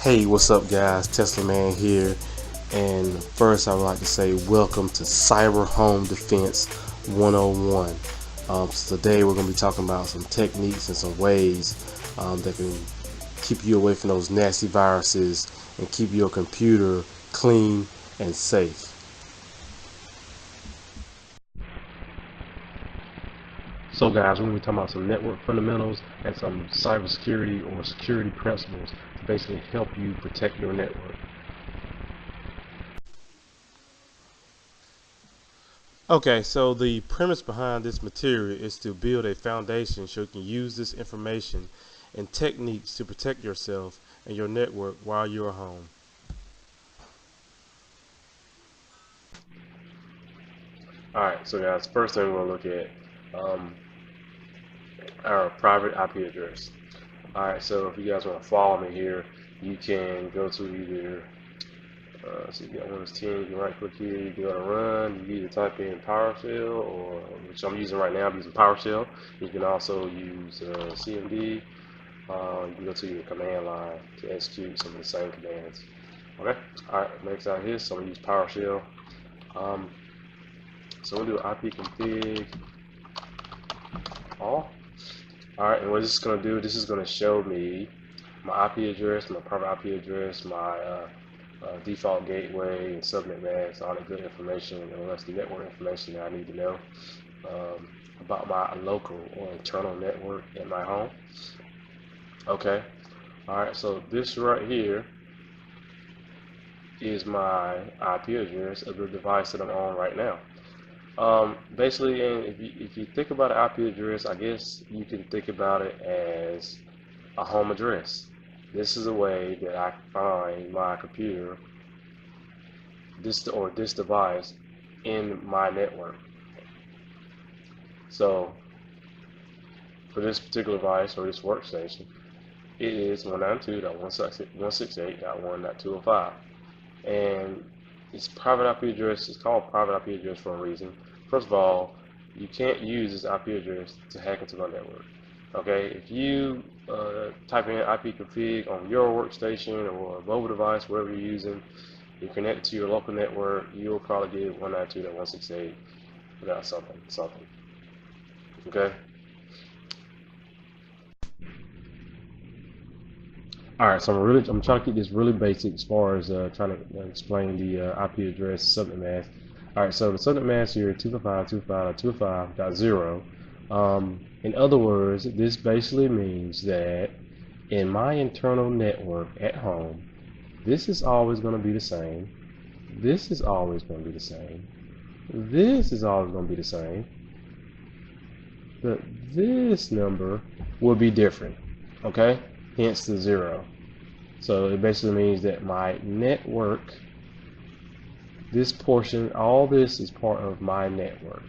Hey, what's up guys? Tesla Man here, and first I would like to say welcome to Cyber Home Defense 101. So today we're going to be talking about some techniques and some ways that can keep you away from those nasty viruses and keep your computer clean and safe. So guys, we're going to be talking about some network fundamentals and some cybersecurity or security principles to basically help you protect your network. Okay, so the premise behind this material is to build a foundation so you can use this information and techniques to protect yourself and your network while you're home. Alright, so guys, first thing we're going to look at our private IP address. Alright, so if you guys want to follow me here, you can go to either so you got Windows 10, you can right click here, you can go to run, you can either type in PowerShell, or which I'm using right now, I'm using PowerShell. You can also use CMD. You can go to your command line to execute some of the same commands. Okay, alright, next out here, so I'm going to use PowerShell. So we'll do IP config all. Alright, and what this is going to do, this is going to show me my IP address, my private IP address, my default gateway and subnet mask, all the good information, and the rest of the network information that I need to know about my local or internal network in my home. Okay, alright, so this right here is my IP address of the device that I'm on right now. Basically, and if you think about an IP address, I guess you can think about it as a home address. This is a way that I find my computer, this device in my network. So for this particular device or this workstation, it is 192.168.1.205, and its private IP address is called private IP address for a reason. First of all, you can't use this IP address to hack into my network. Okay, if you type in IP config on your workstation or mobile device, whatever you're using, you connect it to your local network, you'll probably get 192.168 without something. Okay. Alright, so I'm trying to keep this really basic as far as trying to explain the IP address subnet mask. Alright, so the subnet mask here is 255.255.255.0. In other words, this basically means that in my internal network at home, this is always going to be the same. This is always going to be the same. This is always going to be the same. But this number will be different. Okay? Hence the 0. So it basically means that my network, this portion, all this is part of my network.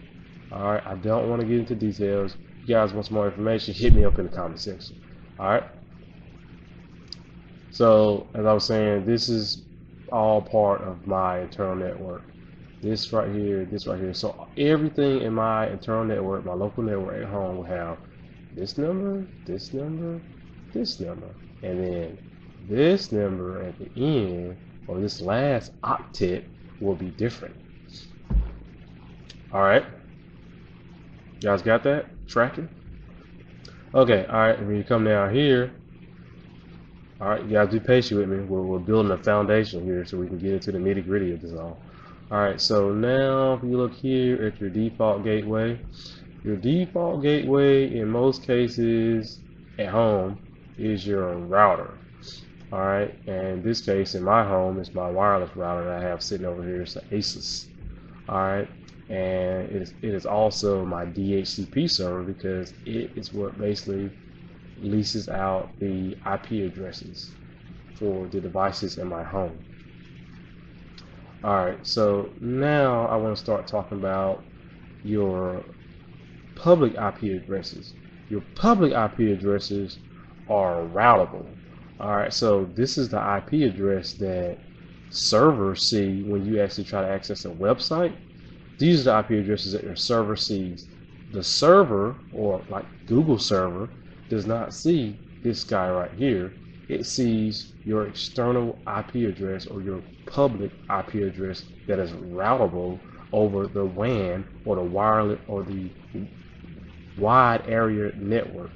Alright, I don't want to get into details. If you guys want some more information, hit me up in the comment section. Alright? So, as I was saying, this is all part of my internal network. This right here, this right here. So everything in my internal network, my local network at home will have this number, this number, this number, and then this number at the end, or this last octet, will be different. Alright, you guys got that? Tracking? Okay, alright, when you come down here, alright, you guys be patient with me. We're building a foundation here so we can get into the nitty gritty of this all. Alright, so now if you look here at your default gateway in most cases at home is your router. Alright, and in this case in my home it's my wireless router that I have sitting over here. It's an Asus. Alright, and it is also my DHCP server because it is what basically leases out the IP addresses for the devices in my home. Alright, so now I want to start talking about your public IP addresses. Your public IP addresses are routable. Alright, so this is the IP address that servers see when you actually try to access a website. These are the IP addresses that your server sees. The server, or like Google server, does not see this guy right here. it sees your external IP address or your public IP address that is routable over the WAN or the wireless or the wide area network.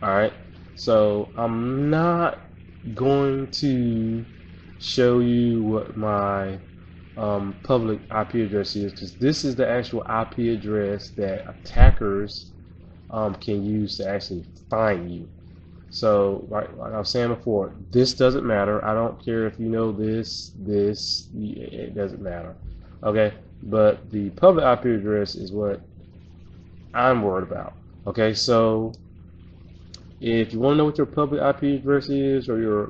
Alright, so I'm not going to show you what my public IP address is, because this is the actual IP address that attackers can use to actually find you. So like I was saying before, this doesn't matter. I don't care if you know this, it doesn't matter. Okay, but the public IP address is what I'm worried about. Okay, so if you want to know what your public IP address is, or your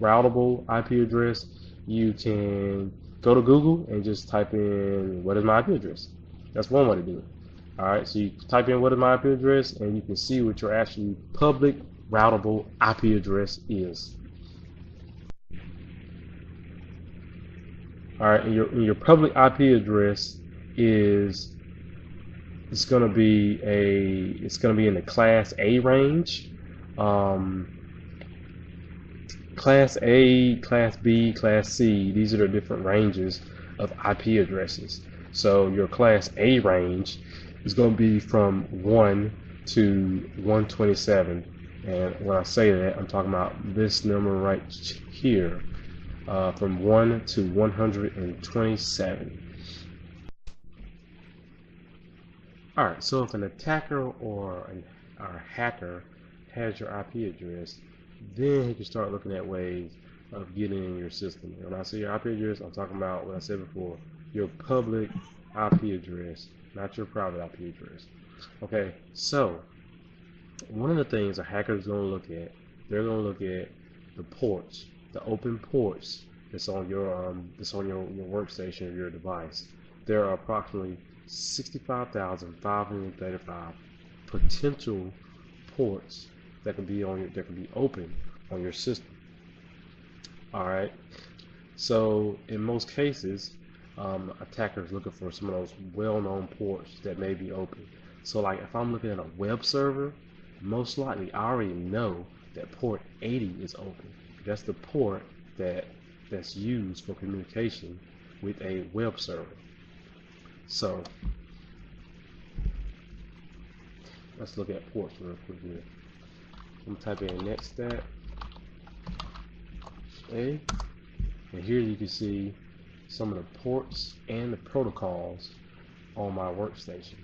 routable IP address, you can go to Google and just type in what is my IP address. That's one way to do it. Alright, so you type in what is my IP address, and you can see what your actually public routable IP address is. Alright, and your public IP address is it's gonna be in the class A range. Class A, Class B, Class C, these are the different ranges of IP addresses. So your Class A range is going to be from 1 to 127. And when I say that, I'm talking about this number right here, from 1 to 127. Alright, so if an attacker or a hacker has your IP address, then he can start looking at ways of getting in your system. And when I say your IP address, I'm talking about what I said before, your public IP address, not your private IP address. Okay, so one of the things a hacker is going to look at, they're going to look at the ports, the open ports that's on your workstation or your device. There are approximately 65,535 potential ports that can be open on your system. All right. So in most cases, attackers looking for some of those well-known ports that may be open. So like if I'm looking at a web server, most likely I already know that port 80 is open. That's the port that's used for communication with a web server. So let's look at ports real quick here. I'm going to type in netstat A, and here you can see some of the ports and the protocols on my workstation.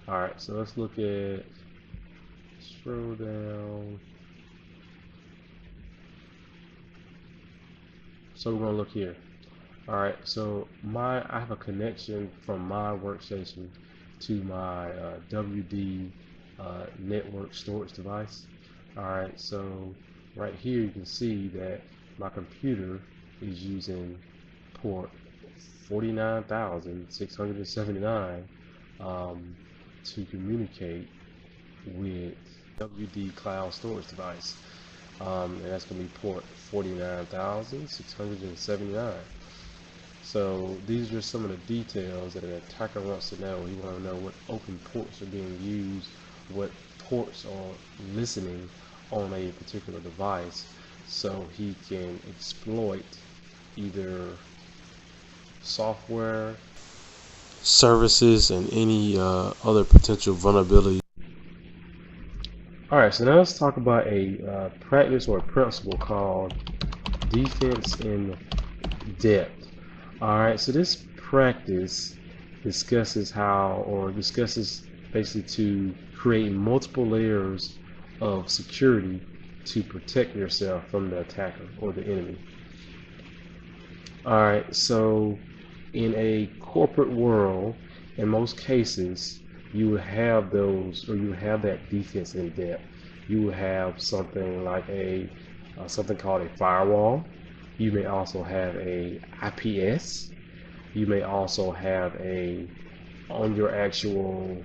Alright, so let's look at, scroll down. So we're going to look here. Alright, so I have a connection from my workstation to my WD network storage device. Alright, so right here you can see that my computer is using port 49,679 to communicate with WD cloud storage device, and that's going to be port 49,679. So these are some of the details that an attacker wants to know. He wants to know what open ports are being used, what ports are listening on a particular device, so he can exploit either software, services, and any other potential vulnerability. Alright, so now let's talk about a practice or a principle called defense in depth. Alright, so this practice discusses basically to create multiple layers of security to protect yourself from the attacker or the enemy. Alright, so in a corporate world, in most cases, you would have that defense in depth. You would have something like something called a firewall. You may also have a IPS. You may also have on your actual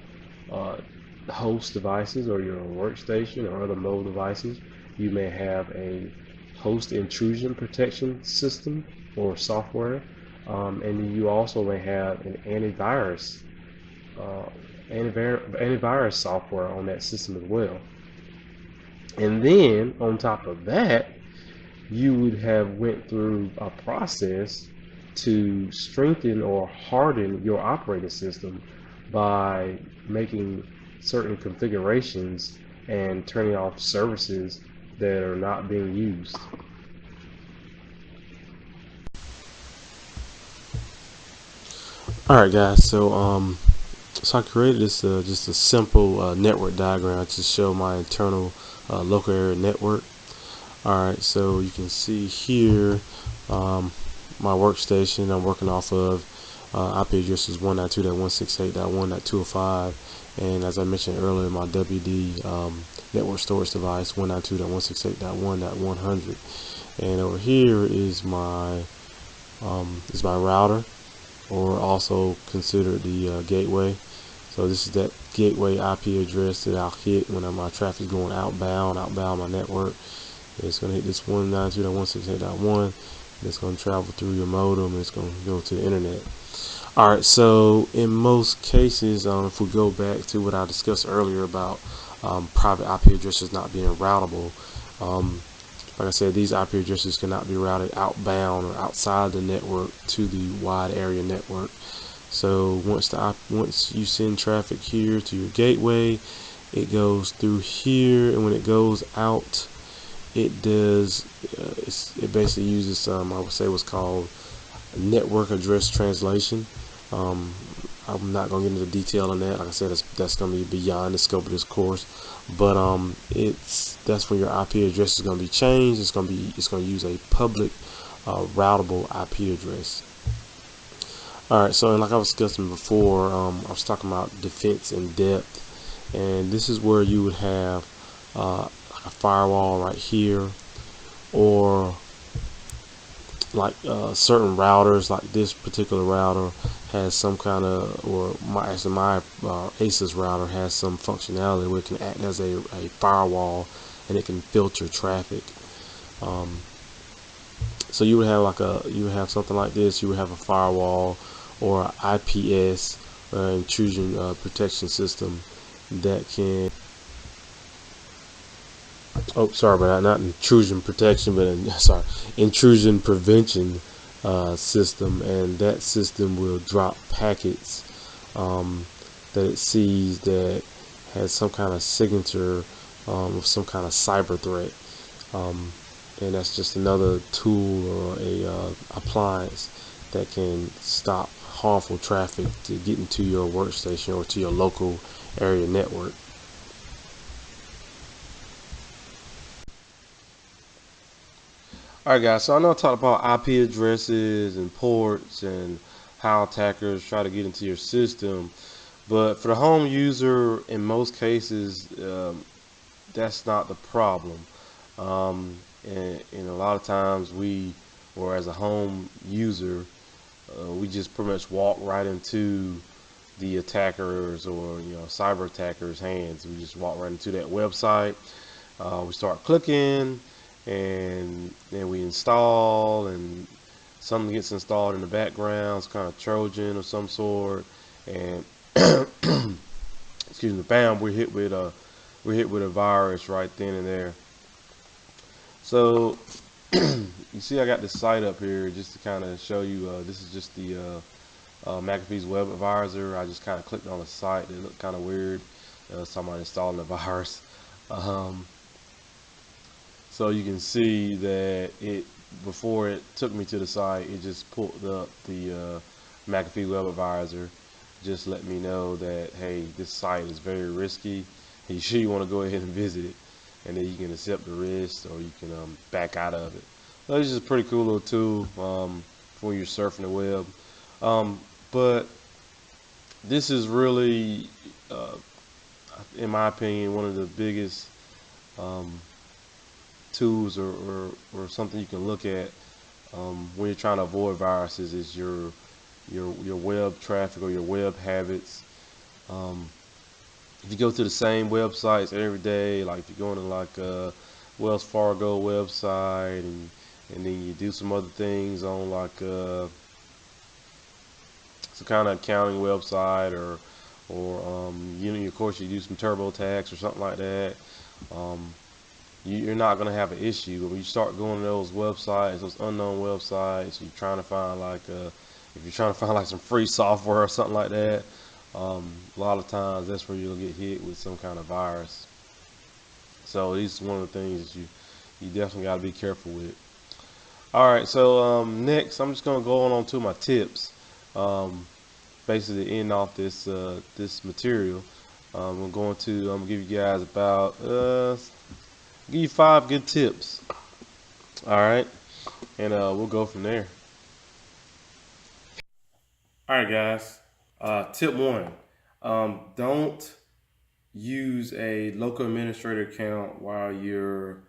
host devices or your workstation or other mobile devices, you may have a host intrusion protection system or software, and you also may have an antivirus antivirus software on that system as well. And then on top of that, you would have went through a process to strengthen or harden your operating system by making certain configurations and turning off services that are not being used. Alright guys, so I created this just a simple network diagram to show my internal local area network. Alright, so you can see here my workstation I'm working off of. IP address is 192.168.1.205, and as I mentioned earlier, my WD network storage device 192.168.1.100. And over here is my router, or also considered the gateway. So this is that gateway IP address that I'll hit when my traffic is going outbound my network. It's going to hit this 192.168.1. It's going to travel through your modem, and it's going to go to the internet. Alright, so in most cases, if we go back to what I discussed earlier about private IP addresses not being routable, like I said, these IP addresses cannot be routed outbound or outside the network to the wide area network. So once you send traffic here to your gateway, it goes through here, and when it goes out, it does it basically uses I would say what's called network address translation. I'm not going to get into detail on that. Like I said, that's going to be beyond the scope of this course. But that's when your IP address is going to be changed. It's going to use a public routable IP address. All right. So like I was discussing before, I was talking about defense in depth, and this is where you would have like a firewall right here, or like certain routers, like this particular router has some kind of, or my ASUS router has some functionality where it can act as a firewall, and it can filter traffic. So you would have something like this. You would have a firewall or IPS, intrusion protection system, that can, oh, sorry about that, not intrusion protection, but sorry, intrusion prevention system, and that system will drop packets that it sees that has some kind of signature of some kind of cyber threat, and that's just another tool or a appliance that can stop harmful traffic to get into your workstation or to your local area network. Alright guys, so I know I talked about IP addresses and ports and how attackers try to get into your system, but for the home user, in most cases, that's not the problem. And a lot of times or as a home user, we just pretty much walk right into the attackers, or cyber attackers' hands. We just walk right into that website. We start clicking, and then we install, and something gets installed in the background. It's kind of Trojan of some sort, and excuse me, bam, we're hit with a virus right then and there. So you see, I got this site up here just to kind of show you. This is just the McAfee's Web Advisor. I just kind of clicked on the site. It looked kind of weird. Somebody installing the virus. So you can see that before it took me to the site, it just pulled up the McAfee Web Advisor, just let me know that, hey, this site is very risky. You sure you want to go ahead and visit it, and then you can accept the risk, or you can back out of it. So it's just a pretty cool little tool for when you're surfing the web. But this is really, in my opinion, one of the biggest tools or something you can look at when you're trying to avoid viruses, is your web traffic or your web habits. If you go to the same websites every day, like if you're going to like a Wells Fargo website, and then you do some other things on like some kind of accounting website, or or of course you do some TurboTax or something like that. Um, you're not going to have an issue. But when you start going to those websites, those unknown websites, you're trying to find if you're trying to find like some free software or something like that, a lot of times that's where you'll get hit with some kind of virus. So these are one of the things that you definitely got to be careful with. All right, so next I'm just gonna go on to my tips. Um, Basically, end off this material. I'm gonna give you guys about give you 5 good tips. All right, and we'll go from there. All right, guys. Tip one: don't use a local administrator account while you're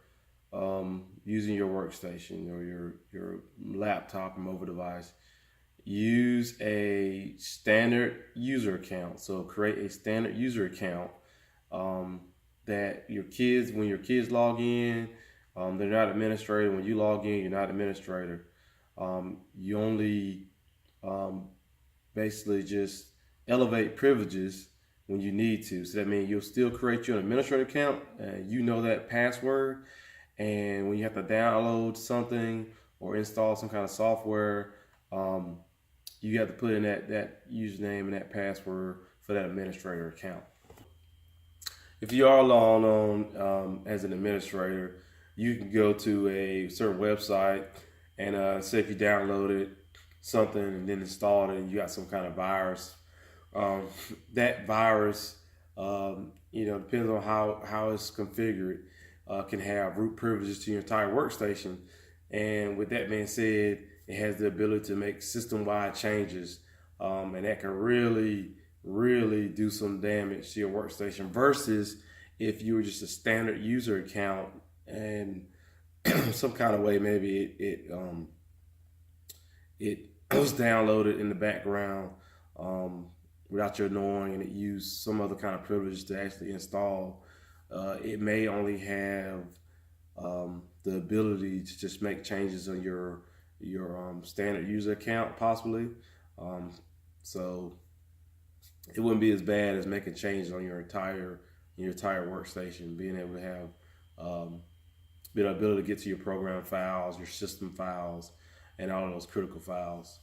using your workstation or your laptop or mobile device. Use a standard user account. So create a standard user account um, that when your kids log in, they're not administrator. When you log in, you're not administrator. You only um, basically just elevate privileges when you need to. So that means you'll still create your administrator account, and you know that password. And when you have to download something or install some kind of software, um, you have to put in that username and that password for that administrator account. If you are logged on as an administrator, you can go to a certain website and say if you downloaded something and then installed it and you got some kind of virus, um, that virus, depends on how it's configured, can have root privileges to your entire workstation. And with that being said, it has the ability to make system-wide changes, and that can really, really do some damage to your workstation. Versus if you were just a standard user account and some kind of way maybe it was downloaded in the background um, without your knowing, and it used some other kind of privilege to actually install. It may only have the ability to just make changes on your standard user account, possibly. Um, so it wouldn't be as bad as making changes on your entire workstation, being able to have the ability to get to your program files, your system files, and all of those critical files.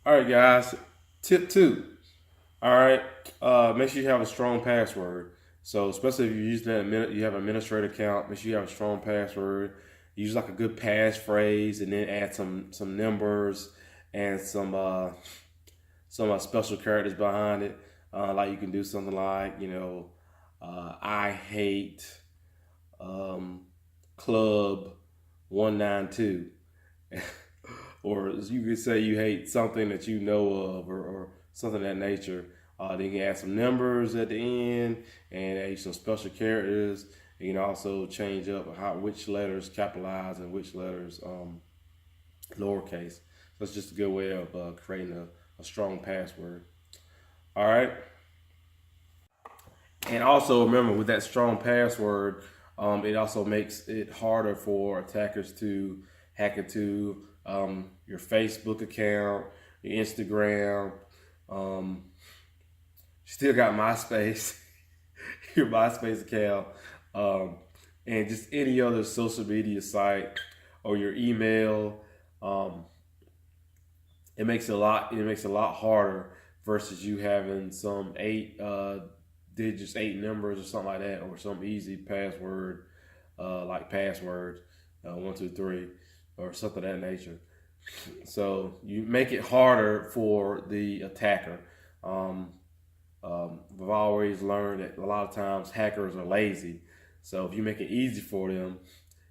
All right, guys. Tip two. All right. Make sure you have a strong password. So, especially if you're using you have an administrator account, make sure you have a strong password. Use like a good passphrase, and then add some numbers and some special characters behind it. Like you can do something like I hate um, Club 192. Or you could say you hate something that you know of, or something of that nature. Then you can add some numbers at the end and add some special characters. You can also change up which letters capitalize and which letters lowercase. So it's just a good way of creating a strong password. All right. And also remember, with that strong password, it also makes it harder for attackers to hack into your Facebook account, your Instagram. Still got MySpace, your MySpace account, um, and just any other social media site or your email. Um, it makes it a lot harder versus you having some 8 digits, 8 numbers or something like that, or some easy password like passwords 123 or something of that nature. So you make it harder for the attacker. Um, I've always learned that a lot of times hackers are lazy. So if you make it easy for them,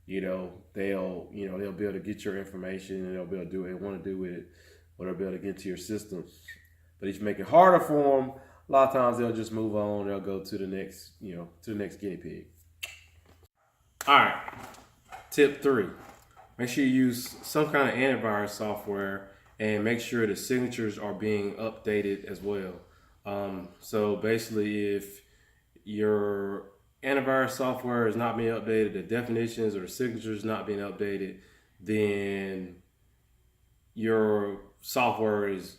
they'll be able to get your information, and they'll be able to do what they want to do with it, or they'll be able to get to your system. But if you make it harder for them, a lot of times they'll just move on. They'll go to the next guinea pig. All right. Tip three: make sure you use some kind of antivirus software, and make sure the signatures are being updated as well. So basically, if your antivirus software is not being updated, the definitions or the signatures not being updated, then your software is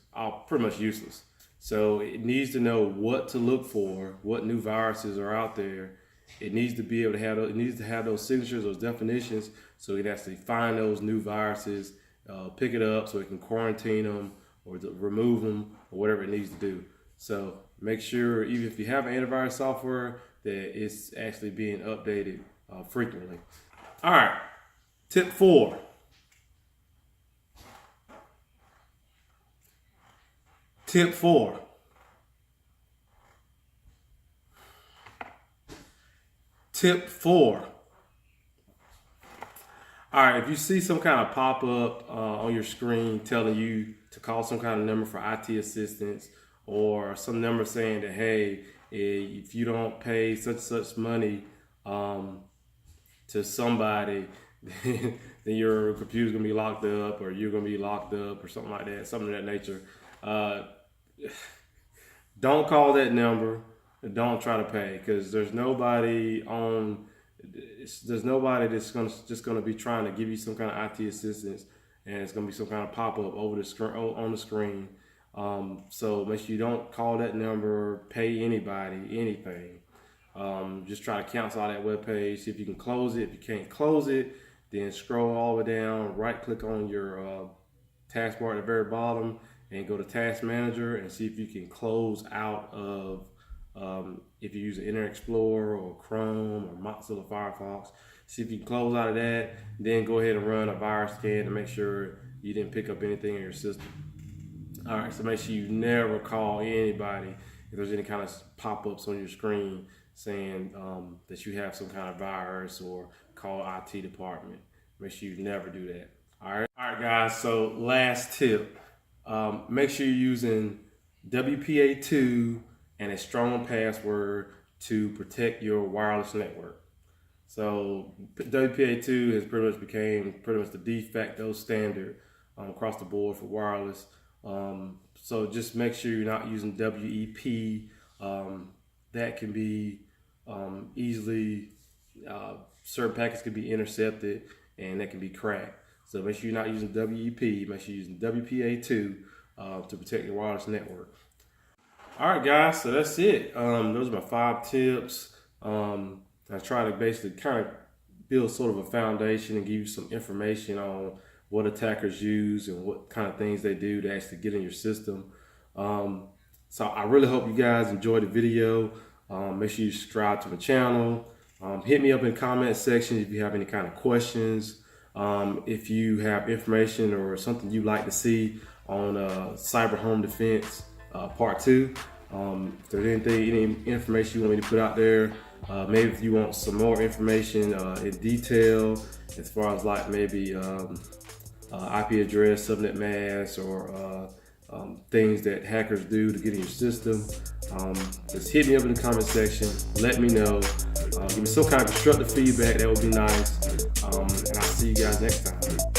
pretty much useless. So it needs to know what to look for, what new viruses are out there. It needs to be able to have it needs to have those signatures, those definitions, so it can actually find those new viruses, pick it up, so it can quarantine them or remove them or whatever it needs to do. So make sure, even if you have antivirus software, that it's actually being updated frequently. All right, tip 4. Tip 4. Tip 4. All right, if you see some kind of pop up on your screen telling you to call some kind of number for IT assistance, or some number saying that, hey, if you don't pay such money to somebody, then your computer's gonna be locked up, or you're gonna be locked up, or something like that, something of that nature. Don't call that number. Don't try to pay, because there's nobody that's just gonna be trying to give you some kind of IT assistance, and it's gonna be some kind of pop up over the screen on the screen. So make sure you don't call that number, pay anybody anything. Just try to cancel out that web page. See if you can close it. If you can't close it, then scroll all the way down, right click on your taskbar at the very bottom, and go to Task Manager and see if you can close out of, if you use Internet Explorer or Chrome or Mozilla Firefox, see if you can close out of that. Then go ahead and run a virus scan to make sure you didn't pick up anything in your system. All right, so make sure you never call anybody if there's any kind of pop-ups on your screen saying that you have some kind of virus, or call IT department. Make sure you never do that. All right, guys. So last tip: make sure you're using WPA2 and a strong password to protect your wireless network. So WPA2 has became the de facto standard across the board for wireless. So just make sure you're not using WEP. That can be easily, certain packets can be intercepted, and that can be cracked. So make sure you're not using WEP. Make sure you're using WPA2 to protect your wireless network. All right, guys, so that's it. Those are my 5 tips. I try to basically kind of build sort of a foundation and give you some information on what attackers use and what kind of things they do to actually get in your system. So I really hope you guys enjoyed the video. Make sure you subscribe to the channel. Hit me up in the comment section if you have any kind of questions. If you have information or something you'd like to see on cyber home defense part 2. If there's any information you want me to put out there, maybe if you want some more information in detail, as far as like maybe IP address, subnet mask, or things that hackers do to get in your system, just hit me up in the comment section. Let me know. Give me some kind of constructive feedback. That would be nice. And I'll see you guys next time.